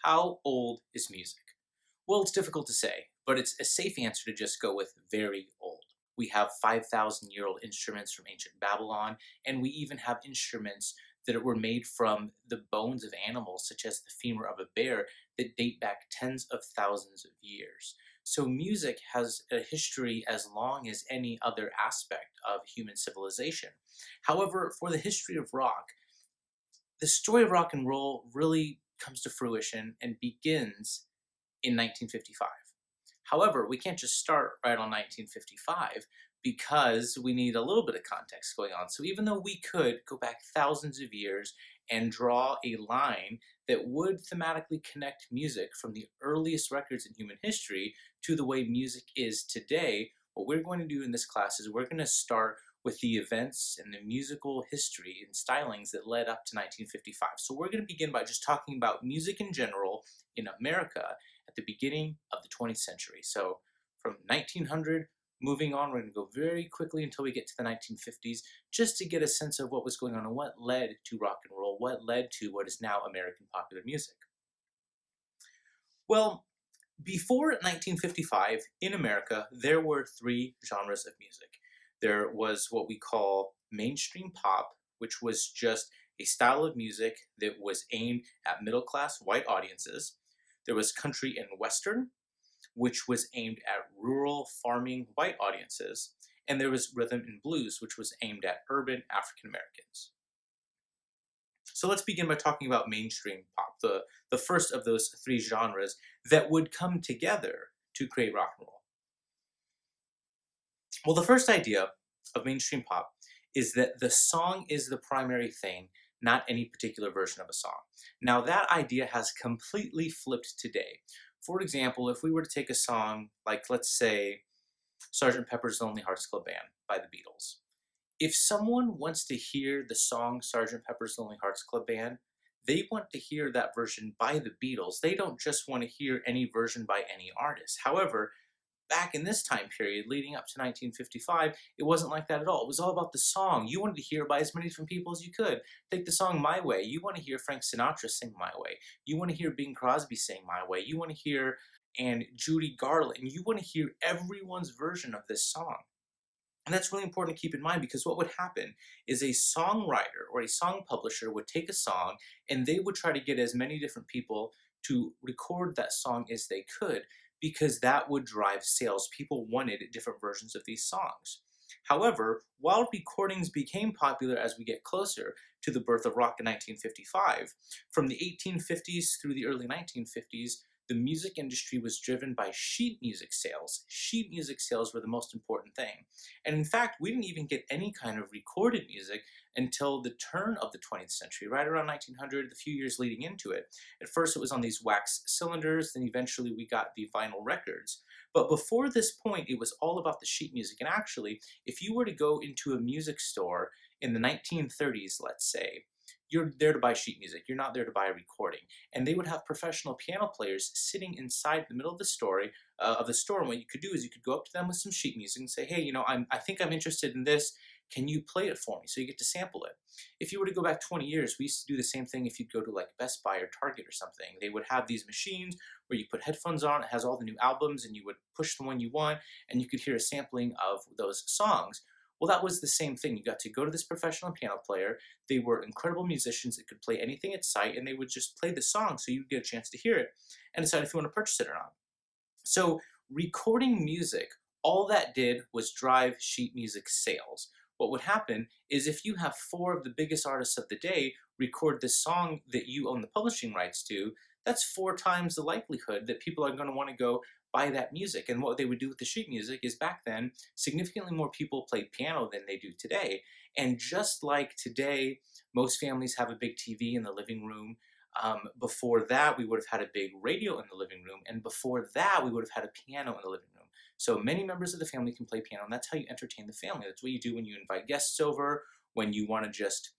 How old is music? Well, it's difficult to say, but it's a safe answer to just go with very old. We have 5,000-year-old instruments from ancient Babylon, and we even have instruments that were made from the bones of animals, such as the femur of a bear, that date back tens of thousands of years. So, music has a history as long as any other aspect of human civilization. However, for the history of rock, the story of rock and roll really comes to fruition and begins in 1955. However, we can't just start right on 1955 because we need a little bit of context going on. So even though we could go back thousands of years and draw a line that would thematically connect music from the earliest records in human history to the way music is today, what we're going to do in this class is we're going to start with the events and the musical history and stylings that led up to 1955. So we're going to begin by just talking about music in general in America at the beginning of the 20th century. So from 1900 moving on, we're going to go very quickly until we get to the 1950s just to get a sense of what was going on and what led to rock and roll, what led to what is now American popular music. Well, before 1955 in America, there were three genres of music. There was what we call mainstream pop, which was just a style of music that was aimed at middle class white audiences. There was country and western, which was aimed at rural farming white audiences. And there was rhythm and blues, which was aimed at urban African Americans. So let's begin by talking about mainstream pop, the first of those three genres that would come together to create rock and roll. Well, the first idea of mainstream pop is that the song is the primary thing, not any particular version of a song. Now, that idea has completely flipped today. For example, if we were to take a song like, let's say, Sgt. Pepper's Lonely Hearts Club Band by the Beatles. If someone wants to hear the song Sgt. Pepper's Lonely Hearts Club Band, they want to hear that version by the Beatles. They don't just want to hear any version by any artist. However, back in this time period, leading up to 1955, it wasn't like that at all. It was all about the song. You wanted to hear it by as many different people as you could. Take the song My Way. You want to hear Frank Sinatra sing My Way. You want to hear Bing Crosby sing My Way. You want to hear and Judy Garland. You want to hear everyone's version of this song. And that's really important to keep in mind because what would happen is a songwriter or a song publisher would take a song and they would try to get as many different people to record that song as they could because that would drive sales. People wanted different versions of these songs. However, while recordings became popular as we get closer to the birth of rock in 1955, from the 1850s through the early 1950s, the music industry was driven by sheet music sales. Sheet music sales were the most important thing. And in fact, we didn't even get any kind of recorded music until the turn of the 20th century, right around 1900, the few years leading into it. At first, it was on these wax cylinders, then eventually we got the vinyl records. But before this point, it was all about the sheet music. And actually, if you were to go into a music store in the 1930s, let's say, you're there to buy sheet music. You're not there to buy a recording. And they would have professional piano players sitting inside the middle of the story of the store. And what you could do is you could go up to them with some sheet music and say, "Hey, I think I'm interested in this. Can you play it for me?" So you get to sample it. If you were to go back 20 years, we used to do the same thing. If you'd go to like Best Buy or Target or something, they would have these machines where you put headphones on. It has all the new albums, and you would push the one you want, and you could hear a sampling of those songs. Well, that was the same thing. You got to go to this professional piano player. They were incredible musicians that could play anything at sight, and they would just play the song so you'd get a chance to hear it and decide if you want to purchase it or not. So, recording music, all that did was drive sheet music sales. What would happen is if you have four of the biggest artists of the day record this song that you own the publishing rights to, that's four times the likelihood that people are going to want to go buy that music. And what they would do with the sheet music is back then, significantly more people played piano than they do today. And just like today, most families have a big TV in the living room. Before that, we would have had a big radio in the living room. And before that, we would have had a piano in the living room. So many members of the family can play piano, and that's how you entertain the family. That's what you do when you invite guests over, when you want to just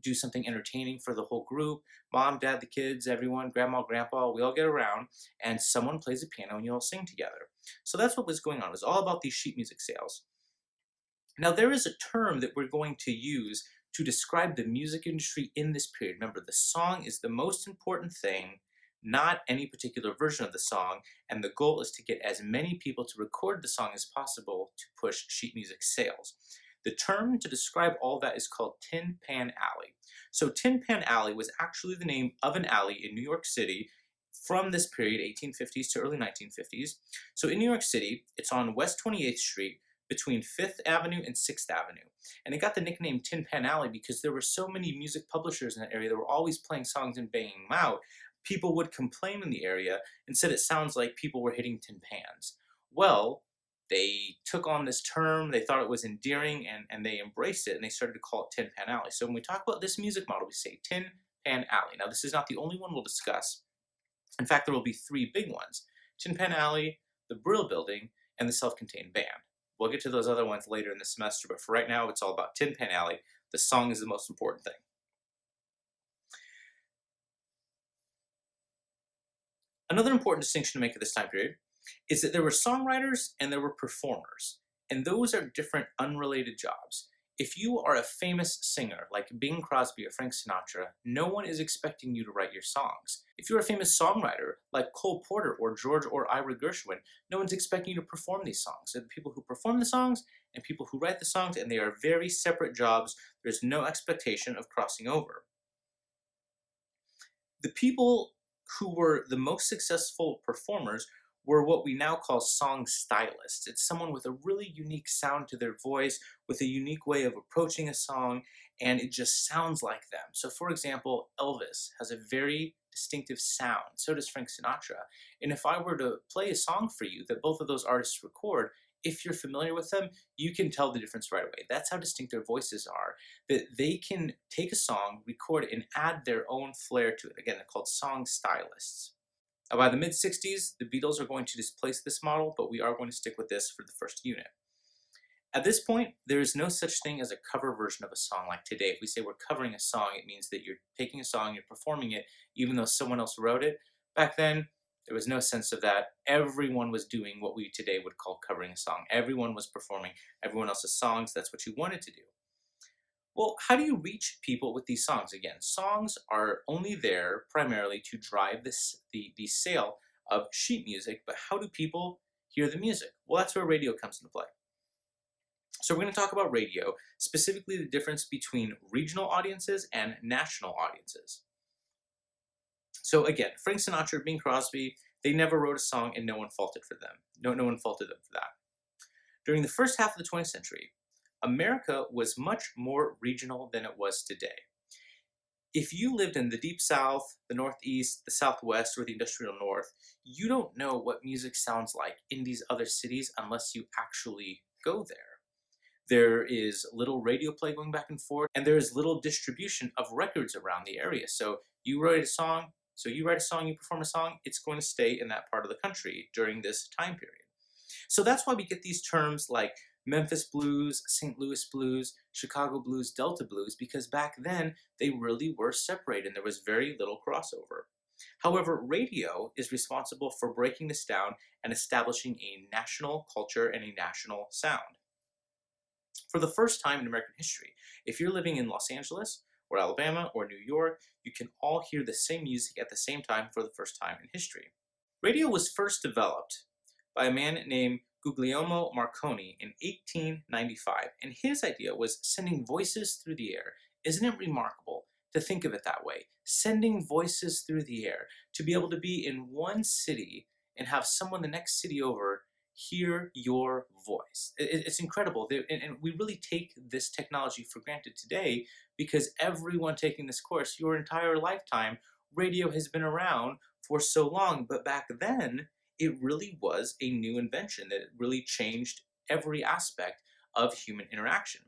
do something entertaining for the whole group. Mom, dad, the kids, everyone, grandma, grandpa, we all get around and someone plays a piano and you all sing together. So that's what was going on. It was all about these sheet music sales. Now there is a term that we're going to use to describe the music industry in this period. Remember, the song is the most important thing, not any particular version of the song, and the goal is to get as many people to record the song as possible to push sheet music sales. The term to describe all that is called Tin Pan Alley. So Tin Pan Alley was actually the name of an alley in New York City from this period, 1850s to early 1950s. So in New York City, it's on West 28th Street between 5th Avenue and 6th Avenue. And it got the nickname Tin Pan Alley because there were so many music publishers in that area that were always playing songs and banging them out. People would complain in the area and said it sounds like people were hitting tin pans. Well, they took on this term, they thought it was endearing, and they embraced it, and they started to call it Tin Pan Alley. So when we talk about this music model, we say Tin Pan Alley. Now, this is not the only one we'll discuss. In fact, there will be three big ones: Tin Pan Alley, the Brill Building, and the Self-Contained Band. We'll get to those other ones later in the semester, but for right now, it's all about Tin Pan Alley. The song is the most important thing. Another important distinction to make at this time period is that there were songwriters and there were performers, and those are different, unrelated jobs. If you are a famous singer like Bing Crosby or Frank Sinatra, no one is expecting you to write your songs. If you're a famous songwriter like Cole Porter or George or Ira Gershwin, no one's expecting you to perform these songs. They're the people who perform the songs and people who write the songs, and they are very separate jobs. There's no expectation of crossing over. The people who were the most successful performers were what we now call song stylists. It's someone with a really unique sound to their voice, with a unique way of approaching a song, and it just sounds like them. So for example, Elvis has a very distinctive sound. So does Frank Sinatra. And if I were to play a song for you that both of those artists record, if you're familiar with them, you can tell the difference right away. That's how distinct their voices are, that they can take a song, record it, and add their own flair to it. Again, they're called song stylists. By the mid-60s, the Beatles are going to displace this model, but we are going to stick with this for the first unit. At this point, there is no such thing as a cover version of a song like today. If we say we're covering a song, it means that you're taking a song, you're performing it, even though someone else wrote it. Back then, there was no sense of that. Everyone was doing what we today would call covering a song. Everyone was performing everyone else's songs. That's what you wanted to do. Well, how do you reach people with these songs? Again, songs are only there primarily to drive the sale of sheet music, but how do people hear the music? Well, that's where radio comes into play. So we're going to talk about radio, specifically the difference between regional audiences and national audiences. So again, Frank Sinatra, Bing Crosby, they never wrote a song and no one faulted for them. No one faulted them for that. During the first half of the 20th century, America was much more regional than it was today. If you lived in the Deep South, the Northeast, the Southwest, or the Industrial North, you don't know what music sounds like in these other cities unless you actually go there. There is little radio play going back and forth, and there is little distribution of records around the area. So you write a song, you perform a song, it's going to stay in that part of the country during this time period. So that's why we get these terms like Memphis blues, St. Louis blues, Chicago blues, Delta blues, because back then they really were separated and there was very little crossover. However, radio is responsible for breaking this down and establishing a national culture and a national sound. For the first time in American history, if you're living in Los Angeles or Alabama or New York, you can all hear the same music at the same time for the first time in history. Radio was first developed by a man named Guglielmo Marconi in 1895, and his idea was sending voices through the air. Isn't it remarkable to think of it that way? Sending voices through the air, to be able to be in one city and have someone the next city over hear your voice. It's incredible, and we really take this technology for granted today because everyone taking this course, your entire lifetime, radio has been around for so long, but back then, it really was a new invention that really changed every aspect of human interaction.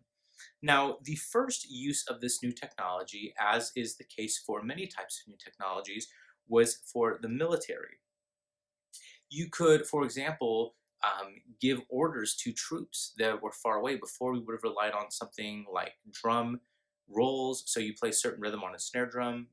Now, the first use of this new technology, as is the case for many types of new technologies, was for the military. You could, for example, give orders to troops that were far away. Before, we would have relied on something like drum rolls, so you play a certain rhythm on a snare drum,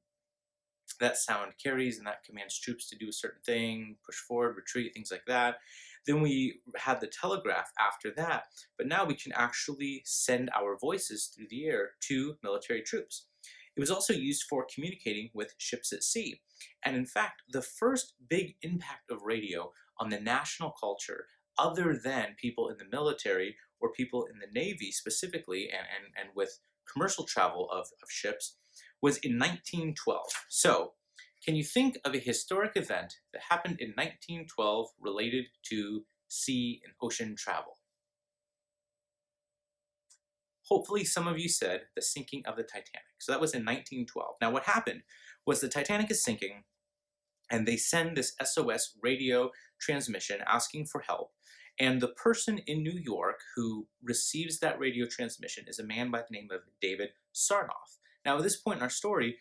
that sound carries and that commands troops to do a certain thing, push forward, retreat, things like that. Then we had the telegraph after that, but now we can actually send our voices through the air to military troops. It was also used for communicating with ships at sea. And in fact, the first big impact of radio on the national culture, other than people in the military or people in the Navy specifically, and with commercial travel of ships, was in 1912. So, can you think of a historic event that happened in 1912 related to sea and ocean travel? Hopefully, some of you said the sinking of the Titanic. So that was in 1912. Now, what happened was the Titanic is sinking, and they send this SOS radio transmission asking for help. And the person in New York who receives that radio transmission is a man by the name of David Sarnoff. Now, at this point in our story,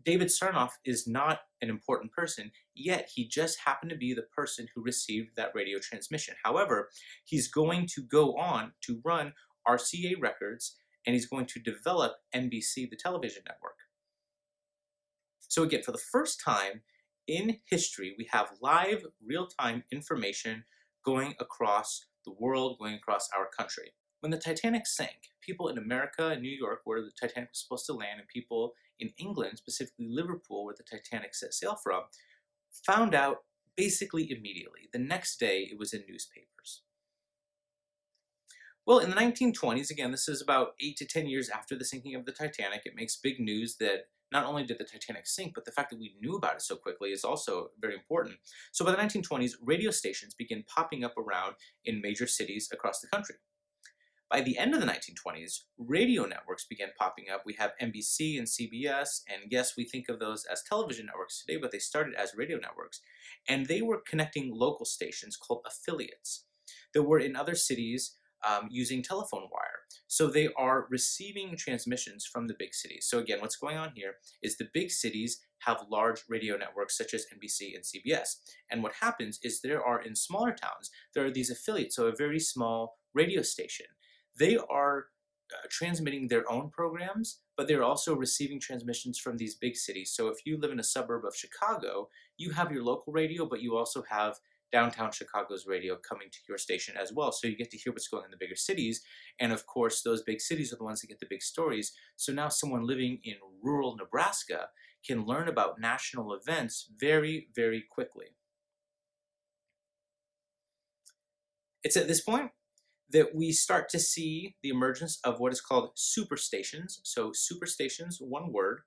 David Sarnoff is not an important person, yet he just happened to be the person who received that radio transmission. However, he's going to go on to run RCA Records, and he's going to develop NBC, the television network. So again, for the first time in history, we have live, real-time information going across the world, going across our country. When the Titanic sank, people in America and New York, where the Titanic was supposed to land, and people in England, specifically Liverpool, where the Titanic set sail from, found out basically immediately. The next day, it was in newspapers. Well, in the 1920s, again, this is about 8 to 10 years after the sinking of the Titanic, it makes big news that not only did the Titanic sink, but the fact that we knew about it so quickly is also very important. So by the 1920s, radio stations began popping up around in major cities across the country. By the end of the 1920s, radio networks began popping up. We have NBC and CBS, and yes, we think of those as television networks today, but they started as radio networks. And they were connecting local stations called affiliates that were in other cities using telephone wire. So they are receiving transmissions from the big cities. So again, what's going on here is the big cities have large radio networks such as NBC and CBS. And what happens is there are in smaller towns, there are these affiliates, so a very small radio station. They are transmitting their own programs, but they're also receiving transmissions from these big cities. So if you live in a suburb of Chicago, you have your local radio, but you also have downtown Chicago's radio coming to your station as well. So you get to hear what's going on in the bigger cities. And of course, those big cities are the ones that get the big stories. So now someone living in rural Nebraska can learn about national events very, very quickly. It's at this point that we start to see the emergence of what is called superstations. So superstations, one word.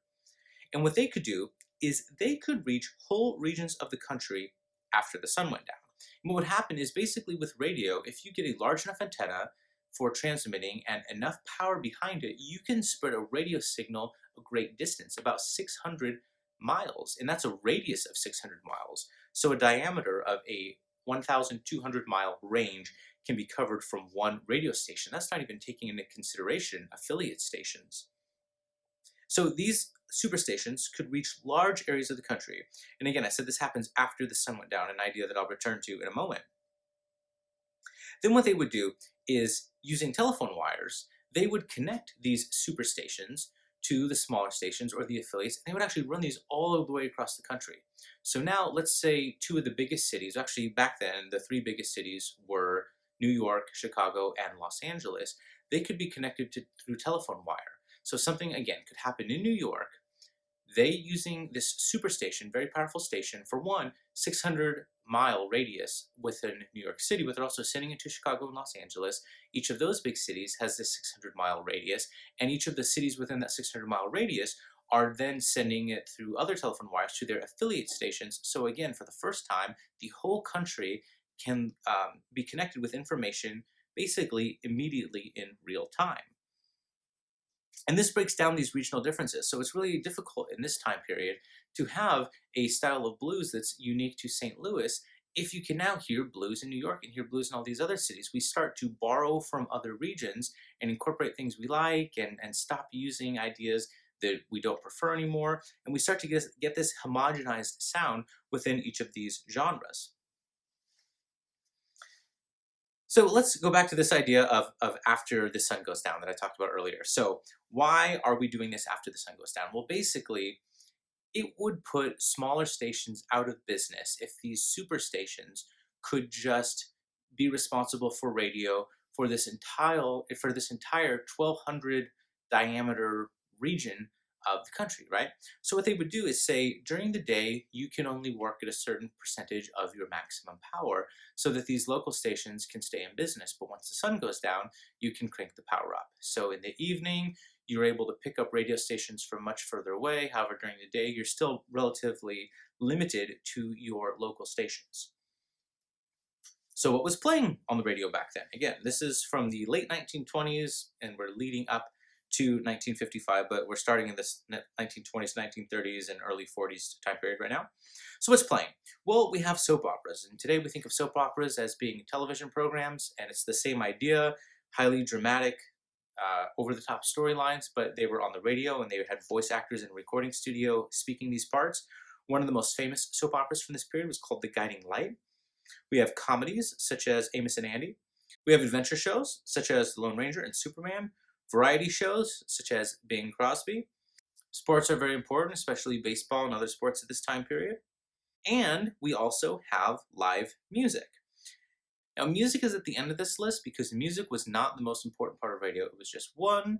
And what they could do is they could reach whole regions of the country after the sun went down. And what would happen is basically with radio, if you get a large enough antenna for transmitting and enough power behind it, you can spread a radio signal a great distance, about 600 miles. And that's a radius of 600 miles. So a diameter of a 1,200 mile range can be covered from one radio station. That's not even taking into consideration affiliate stations. So these superstations could reach large areas of the country. And again, I said this happens after the sun went down, an idea that I'll return to in a moment. Then what they would do is, using telephone wires, they would connect these superstations to the smaller stations or the affiliates, and they would actually run these all the way across the country. So now, let's say two of the biggest cities, actually back then, the three biggest cities were New York, Chicago, and Los Angeles. They could be connected through telephone wire. So something, again, could happen in New York. They, using this superstation, very powerful station, for one, 600-mile radius within New York City, but they're also sending it to Chicago and Los Angeles. Each of those big cities has this 600-mile radius, and each of the cities within that 600-mile radius are then sending it through other telephone wires to their affiliate stations. So again, for the first time, the whole country can be connected with information basically immediately in real time. And this breaks down these regional differences. So it's really difficult in this time period to have a style of blues that's unique to St. Louis. If you can now hear blues in New York and hear blues in all these other cities, we start to borrow from other regions and incorporate things we like and stop using ideas that we don't prefer anymore. And we start to get this homogenized sound within each of these genres. So let's go back to this idea of after the sun goes down that I talked about earlier. So why are we doing this after the sun goes down? Well, basically, it would put smaller stations out of business if these superstations could just be responsible for radio for this entire 1,200 diameter region of the country, right? So what they would do is say during the day you can only work at a certain percentage of your maximum power so that these local stations can stay in business. But once the sun goes down, you can crank the power up. So in the evening, you're able to pick up radio stations from much further away. However, during the day, you're still relatively limited to your local stations. So what was playing on the radio back then? Again, this is from the late 1920s and we're leading up to 1955, but we're starting in this 1920s, 1930s, and early 40s time period right now. So what's playing? Well, we have soap operas, and today we think of soap operas as being television programs, and it's the same idea, highly dramatic, over-the-top storylines, but they were on the radio and they had voice actors in a recording studio speaking these parts. One of the most famous soap operas from this period was called The Guiding Light. We have comedies such as Amos and Andy. We have adventure shows such as The Lone Ranger and Superman. Variety shows such as Bing Crosby. Sports are very important, especially baseball and other sports at this time period. And we also have live music. Now, music is at the end of this list because music was not the most important part of radio. It was just one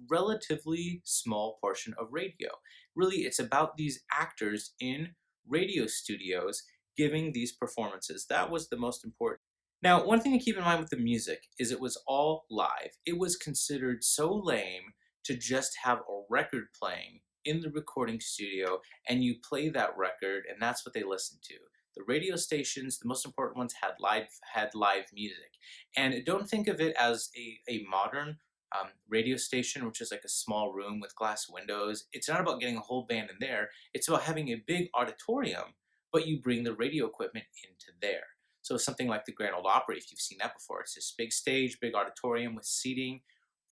relatively small portion of radio. Really, it's about these actors in radio studios giving these performances. That was the most important. Now, one thing to keep in mind with the music is it was all live. It was considered so lame to just have a record playing in the recording studio and you play that record and that's what they listened to. The radio stations, the most important ones, had live music. And don't think of it as a modern radio station, which is like a small room with glass windows. It's not about getting a whole band in there. It's about having a big auditorium, but you bring the radio equipment into there. So something like the Grand Ole Opry, if you've seen that before, it's this big stage, big auditorium with seating.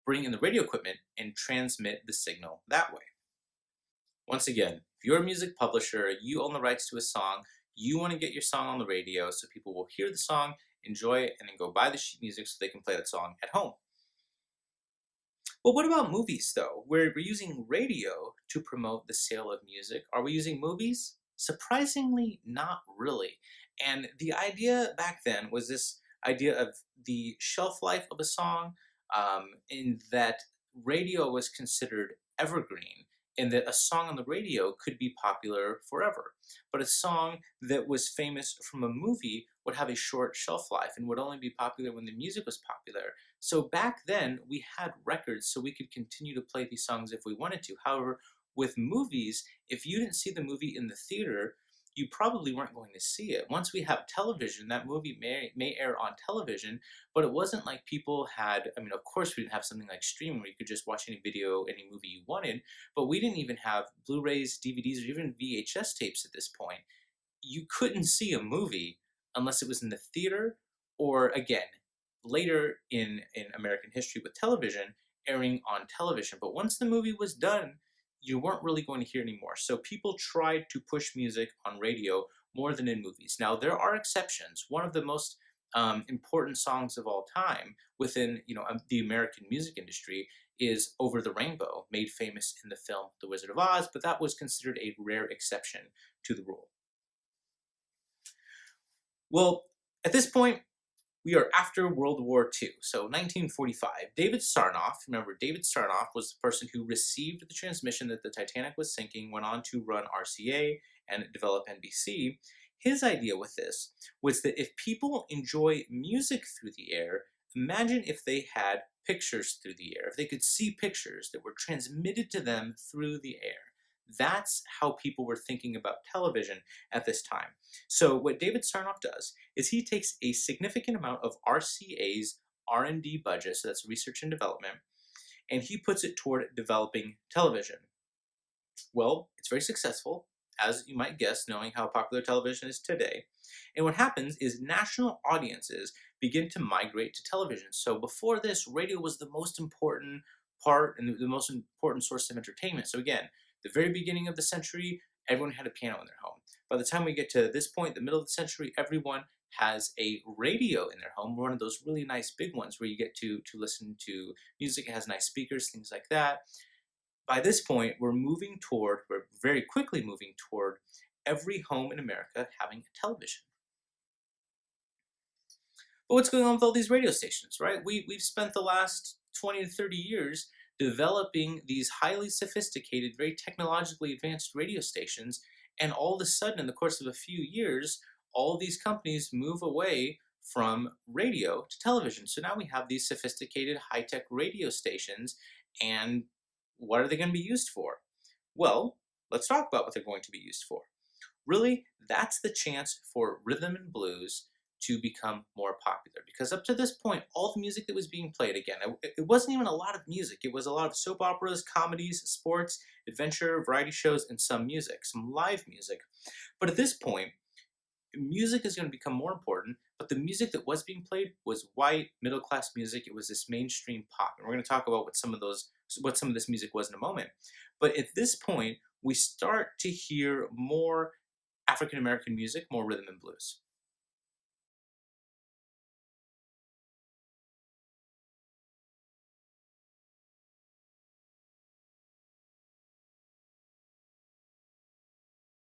Bring in the radio equipment and transmit the signal that way. Once again, if you're a music publisher, you own the rights to a song, you want to get your song on the radio so people will hear the song, enjoy it, and then go buy the sheet music so they can play that song at home. Well, what about movies, though? We're using radio to promote the sale of music. Are we using movies? Surprisingly, not really. And the idea back then was this idea of the shelf life of a song, in that radio was considered evergreen, in that a song on the radio could be popular forever. But a song that was famous from a movie would have a short shelf life and would only be popular when the music was popular. So back then, we had records so we could continue to play these songs if we wanted to. However, with movies, if you didn't see the movie in the theater, you probably weren't going to see it. Once we have television, that movie may air on television, but it wasn't like people had, I mean, of course we didn't have something like streaming where you could just watch any video, any movie you wanted, but we didn't even have Blu-rays, DVDs, or even VHS tapes at this point. You couldn't see a movie unless it was in the theater or, again, later in American history with television, airing on television. But once the movie was done, you weren't really going to hear anymore. So people tried to push music on radio more than in movies. Now, there are exceptions. One of the most important songs of all time within the American music industry is Over the Rainbow, made famous in the film The Wizard of Oz, but that was considered a rare exception to the rule. Well, at this point, we are after World War II, so 1945. David Sarnoff, remember, David Sarnoff was the person who received the transmission that the Titanic was sinking, went on to run RCA and develop NBC. His idea with this was that if people enjoy music through the air, imagine if they had pictures through the air, if they could see pictures that were transmitted to them through the air. That's how people were thinking about television at this time. So what David Sarnoff does is he takes a significant amount of RCA's R&D budget, so that's research and development, and he puts it toward developing television. Well, it's very successful, as you might guess, knowing how popular television is today. And what happens is national audiences begin to migrate to television. So before this, radio was the most important part and the most important source of entertainment. So again, the very beginning of the century, everyone had a piano in their home. By the time we get to this point, the middle of the century, everyone has a radio in their home, one of those really nice big ones where you get to listen to music. It has nice speakers, things like that. By this point, we're very quickly moving toward every home in America having a television. But what's going on with all these radio stations, right? We've spent the last 20 to 30 years developing these highly sophisticated, very technologically advanced radio stations. And all of a sudden, in the course of a few years, all these companies move away from radio to television. So now we have these sophisticated high tech radio stations. And what are they going to be used for? Well, let's talk about what they're going to be used for. Really, that's the chance for rhythm and blues to become more popular, because up to this point, all the music that was being played, again, it wasn't even a lot of music. It was a lot of soap operas, comedies, sports, adventure, variety shows, and some music, some live music. But at this point, music is going to become more important, but the music that was being played was white middle class music. It was this mainstream pop, and we're going to talk about what some of this music was in a moment. But at this point, we start to hear more African American music, more rhythm and blues.